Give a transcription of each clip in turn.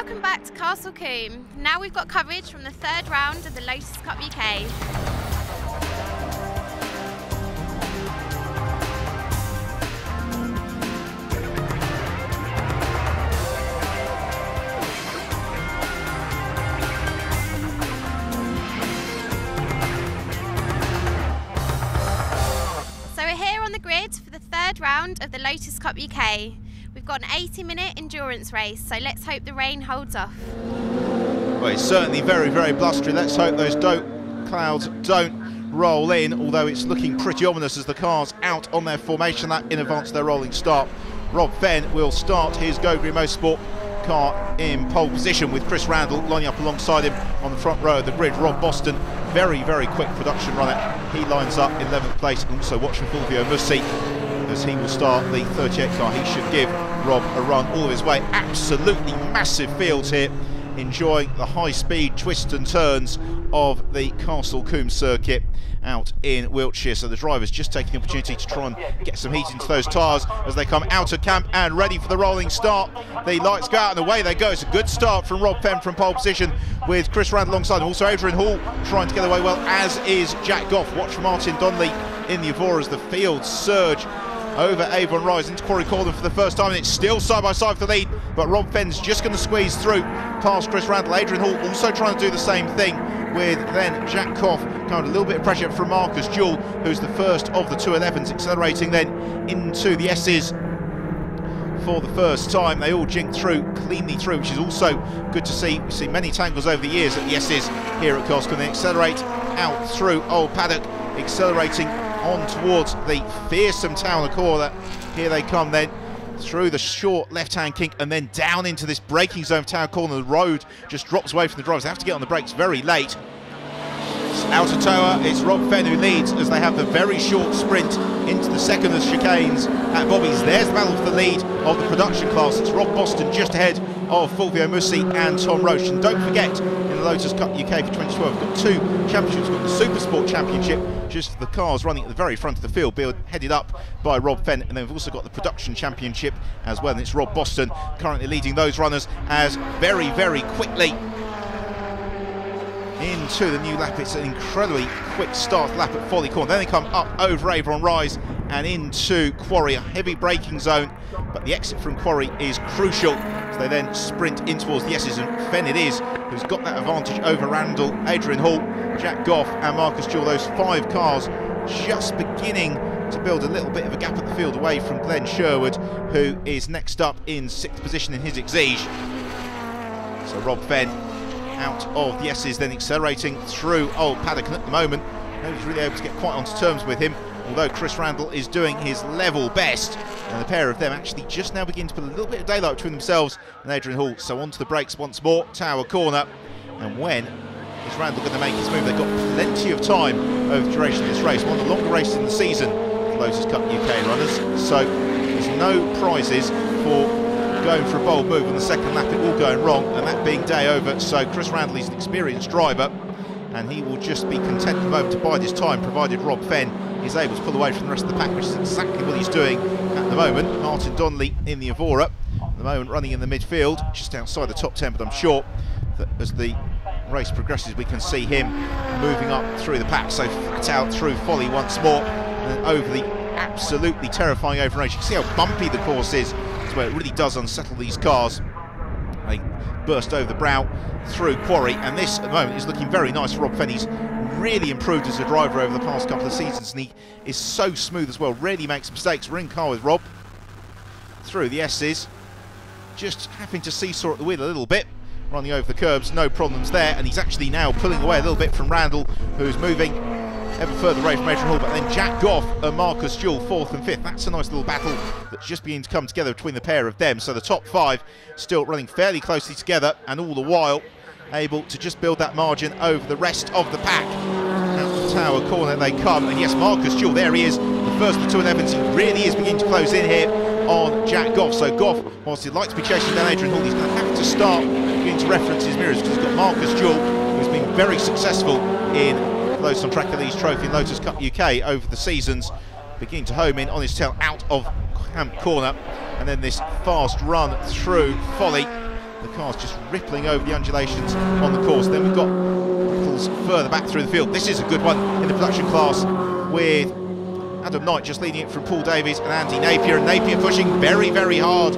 welcome back to Castle Combe. Now we've got coverage from the third round of the Lotus Cup UK. So we're here on the grid for the third round of the Lotus Cup UK. We've got an 80-minute endurance race, so let's hope the rain holds off. Well, it's certainly very, very blustery. Let's hope those clouds don't roll in, although it's looking pretty ominous as the cars out on their formation lap in advance of their rolling start. Rob Fenn will start his Go Green Motorsport car in pole position with Chris Randall lining up alongside him on the front row of the grid. Rob Boston, very, very quick production runner. He lines up in 11th place, and also watch for Fulvio Mussi as he will start the 38 car. He should give Rob a run all of his way. Absolutely massive fields here, enjoying the high-speed twists and turns of the Castle Combe circuit out in Wiltshire. So the drivers just taking the opportunity to try and get some heat into those tyres as they come out of camp and ready for the rolling start. The lights go out and away they go. It's a good start from Rob Fenn from pole position with Chris Randall alongside him. Also Adrian Hall trying to get away well, as is Jack Goff. Watch for Martin Donnelly in the Evora as the fields surge over Avon Rise into Quarry Cordon for the first time, and it's still side by side for the lead, but Rob Fenn's just going to squeeze through past Chris Randall. Adrian Hall also trying to do the same thing with then Jack Koff. Kind of a little bit of pressure from Marcus Jewell, who's the first of the 211s, accelerating then into the S's for the first time. They all jinked through, cleanly through, which is also good to see. We've seen many tangles over the years at the S's here at Castle. They accelerate out through Old Paddock, accelerating on towards the fearsome Town of Corner. Here they come then through the short left-hand kink and then down into this braking zone of Town Corner. The road just drops away from the drivers. They have to get on the brakes very late. Out of Tower, it's Rob Fenn who leads as they have the very short sprint into the second of the chicanes at Bobby's. There's the battle for the lead of the production class. It's Rob Boston just ahead of Fulvio Mussi and Tom Roche. And don't forget, in the Lotus Cup UK for 2012, we've got two championships. We've got the Super Sport Championship, just the cars running at the very front of the field, headed up by Rob Fenn, and then we've also got the Production Championship as well, and it's Rob Boston currently leading those runners as very, very quickly into the new lap. It's an incredibly quick start lap at Folly Corner. Then they come up over Avon Rise and into Quarry, a heavy braking zone, but the exit from Quarry is crucial. So they then sprint in towards the S's, and Fenn it is who's got that advantage over Randall, Adrian Hall, Jack Goff and Marcus Jewell. Those five cars just beginning to build a little bit of a gap at the field away from Glenn Sherwood, who is next up in 6th position in his Exige. So Rob Fenn out of the S's, then accelerating through Old Paddock, and at the moment nobody's really able to get quite onto terms with him, although Chris Randall is doing his level best, and the pair of them actually just now begin to put a little bit of daylight between themselves and Adrian Hall. So onto the brakes once more, Tower Corner, and when is Randall going to make his move? They've got plenty of time over the duration of this race, one of the longer races in the season for Lotus Cup UK runners, so there's no prizes for going for a bold move on the second lap, it all going wrong, and that being day over. So Chris Randall is an experienced driver, and he will just be content at the moment to bide his time, provided Rob Fenn is able to pull away from the rest of the pack, which is exactly what he's doing at the moment. Martin Donnelly in the Evora at the moment, running in the midfield, just outside the top 10, but I'm sure that as the race progresses we can see him moving up through the pack. So flat out through Folly once more, and then over the absolutely terrifying Avon Rise. You can see how bumpy the course is, where it really does unsettle these cars. They burst over the brow through Quarry, and this at the moment is looking very nice for Rob Fenn. He's really improved as a driver over the past couple of seasons, and he is so smooth as well, rarely makes mistakes. We're in car with Rob through the S's, just having to seesaw at the wheel a little bit, running over the curbs, no problems there, and he's actually now pulling away a little bit from Randall, who's moving ever further away from Adrian Hall. But then Jack Goff and Marcus Jewell 4th and 5th. That's a nice little battle that's just beginning to come together between the pair of them. So the top 5 still running fairly closely together, and all the while able to just build that margin over the rest of the pack. Out the Tower Corner they come, and yes, Marcus Jewell, there he is, the first of the 211s. He really is beginning to close in here on Jack Goff. So Goff, whilst he'd like to be chasing down Adrian Hall, he's going to have to start beginning to reference his mirrors, because he's got Marcus Jewell, who's been very successful in Lotus on Track Elise Trophy and Lotus Cup UK over the seasons, beginning to home in on his tail out of Camp Corner, and then this fast run through Folly the car's just rippling over the undulations on the course. Then we've got battles further back through the field. This is a good one in the production class, with Adam Knight just leading it from Paul Davies and Andy Napier, and Napier pushing very, very hard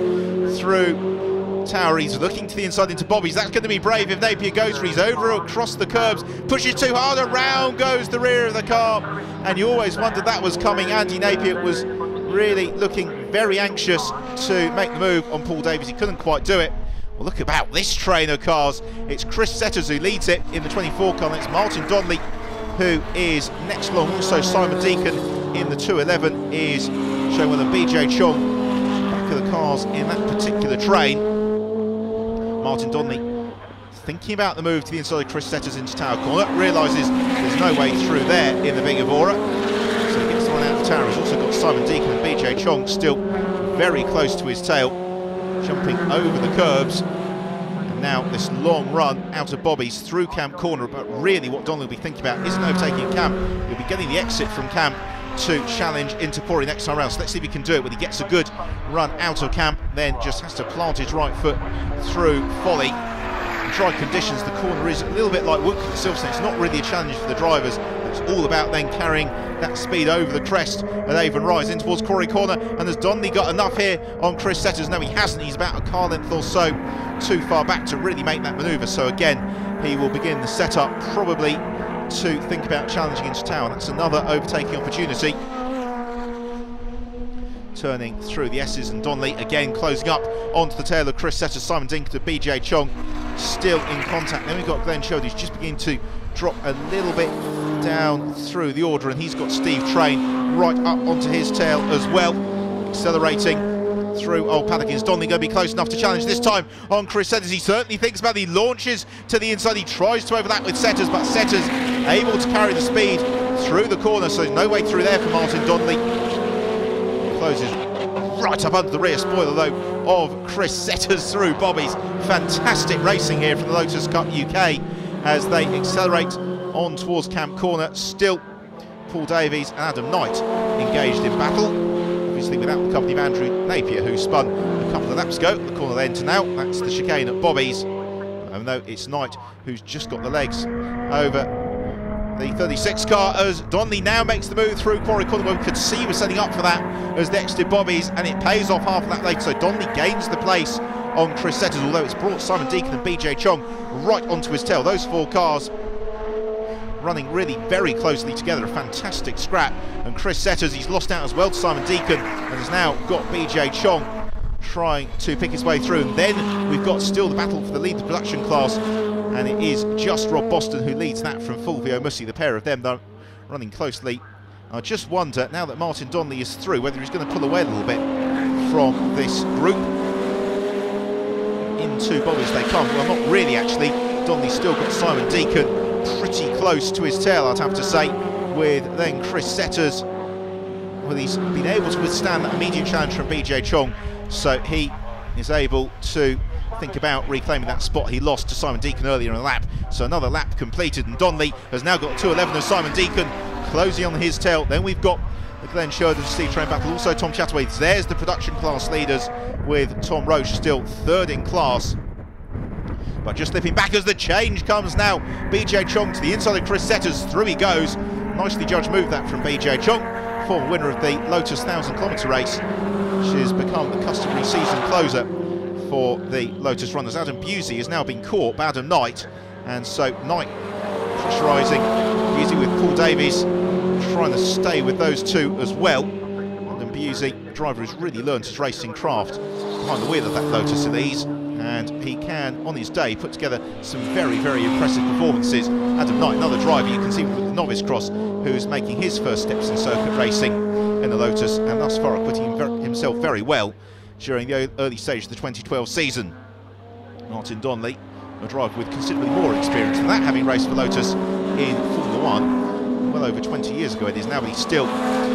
through Tower. He's looking to the inside into Bobby's. That's going to be brave if Napier goes for. He's over across the curbs, pushes too hard, around goes the rear of the car, and you always wondered that was coming. Andy Napier was really looking very anxious to make the move on Paul Davies. He couldn't quite do it. Well, look about this train of cars. It's Chris Setters who leads it in the 24 car, and it's Martin Donnelly who is next along. Also Simon Deacon in the 211 is showing well, and BJ Chong back of the cars in that particular train. Martin Donnelly thinking about the move to the inside of Chris Setters into Tower Corner, realises there's no way through there in the Big Evora, so he gets the one out of Tower. He's also got Simon Deacon and BJ Chong still very close to his tail, jumping over the curbs. And now this long run out of Bobby's through Camp Corner, but really what Donnelly will be thinking about isn't overtaking Camp. He'll be getting the exit from Camp to challenge into Pori next time around. So let's see if he can do it when he gets a good run out of Camp, then just has to plant his right foot through Folly. In dry conditions, the corner is a little bit like Woodcote at Silverstone. It's not really a challenge for the drivers. It's all about then carrying that speed over the crest at Avon Rise in towards Quarry Corner. And has Donnelly got enough here on Chris Setters? No, he hasn't. He's about a car length or so too far back to really make that manoeuvre. So again, he will begin the setup probably to think about challenging into Tower. That's another overtaking opportunity. Turning through the S's, and Donnelly again closing up onto the tail of Chris Setters. Simon Dink to BJ Chong still in contact. Then we've got Glenn Shode, who's just beginning to drop a little bit down through the order, and he's got Steve Train right up onto his tail as well, accelerating through Old Paddington's. Donnelly going to be close enough to challenge this time on Chris Setters. He certainly thinks about it. He launches to the inside. He tries to overlap with Setters, but Setters able to carry the speed through the corner, so there's no way through there for Martin Donnelly. Closes right up under the rear spoiler though of Chris Setters through Bobby's. Fantastic racing here from the Lotus Cup UK as they accelerate on towards Camp Corner. Still Paul Davies and Adam Knight engaged in battle, obviously without the company of Andrew Napier, who spun a couple of laps ago. The corner then to now, that's the chicane at Bobby's, even though it's Knight who's just got the legs over the 36 car, as Donnelly now makes the move through Quarry Corner, where we could see he was setting up for that as the exited Bobby's, and it pays off half of that later. So Donnelly gains the place on Chris Setters, although it's brought Simon Deacon and BJ Chong right onto his tail. Those four cars running really very closely together, a fantastic scrap. And Chris Setters, he's lost out as well to Simon Deacon, and has now got BJ Chong trying to pick his way through. And then we've got still the battle for the lead of the production class, and it is just Rob Boston who leads that from Fulvio Mussi. The pair of them though running closely. I just wonder, now that Martin Donnelly is through, whether he's going to pull away a little bit from this group. Into Bobby's they come. Well, not really actually. Donnelly's still got Simon Deacon pretty close to his tail, I'd have to say, with then Chris Setters. Well, he's been able to withstand that immediate challenge from BJ Chong, so he is able to think about reclaiming that spot he lost to Simon Deacon earlier in the lap. So another lap completed, and Donnelly has now got 2:11 of Simon Deacon closing on his tail. Then we've got the Glenn Sheridan and Steve Train battle, also Tom Chataway. There's the production class leaders, with Tom Roche still third in class, but just slipping back as the change comes now. BJ Chong to the inside of Chris Setters, through he goes. Nicely judged move that from BJ Chong, former winner of the Lotus 1000-kilometre race, which has become the customary season closer for the Lotus runners. Adam Busey has now been caught by Adam Knight, and so Knight pressurising Busey with Paul Davies, trying to stay with those two as well. Adam Busey, a driver who's really learned his racing craft behind the wheel of that Lotus Elise, and he can, on his day, put together some very, very impressive performances. Adam Knight, another driver you can see with the novice cross, who's making his first steps in circuit racing in the Lotus, and thus far acquitting himself very well during the early stage of the 2012 season. Martin Donnelly, a driver with considerably more experience than that, having raced for Lotus in Formula 1 well over 20 years ago it is now, but he still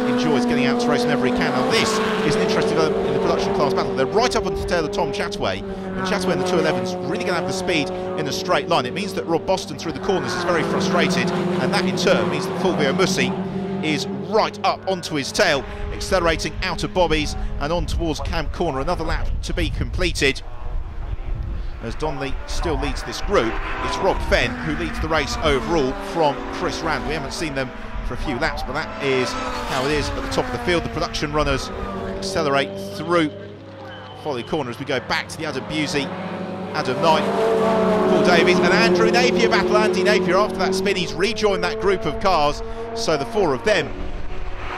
enjoys getting out to race whenever he can. Now this is an interesting development in the production class battle. They're right up onto the tail of Tom Chataway, and Chataway in the 211's really going to have the speed in a straight line. It means that Rob Boston through the corners is very frustrated, and that in turn means that Fulvio Mussi is right up onto his tail, accelerating out of Bobby's and on towards Camp Corner. Another lap to be completed. as Donnelly still leads this group. It's Rob Fenn who leads the race overall from Chris Rand. We haven't seen them for a few laps, but that is how it is at the top of the field. The production runners accelerate through Folly Corner as we go back to the Adam Busey, Adam Knight, Paul Davies and Andrew Napier battle. Andy Napier, after that spin, he's rejoined that group of cars, so the four of them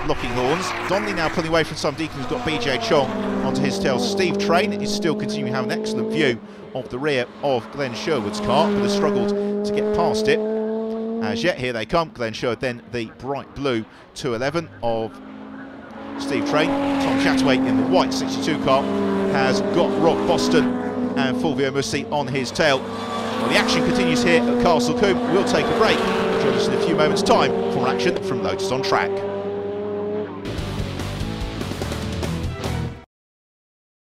locking horns. Donnelly now pulling away from Sam Deacon, who's got BJ Chong onto his tail. Steve Train is still continuing to have an excellent view of the rear of Glenn Sherwood's car, but has struggled to get past it as yet. Here they come, Glenn Sherwood, then the bright blue 211 of Steve Train. Tom Chataway in the white 62 car has got Rob Boston and Fulvio Mussi on his tail. Well, the action continues here at Castle Combe. We'll take a break. Join us in a few moments' time for action from Lotus on Track.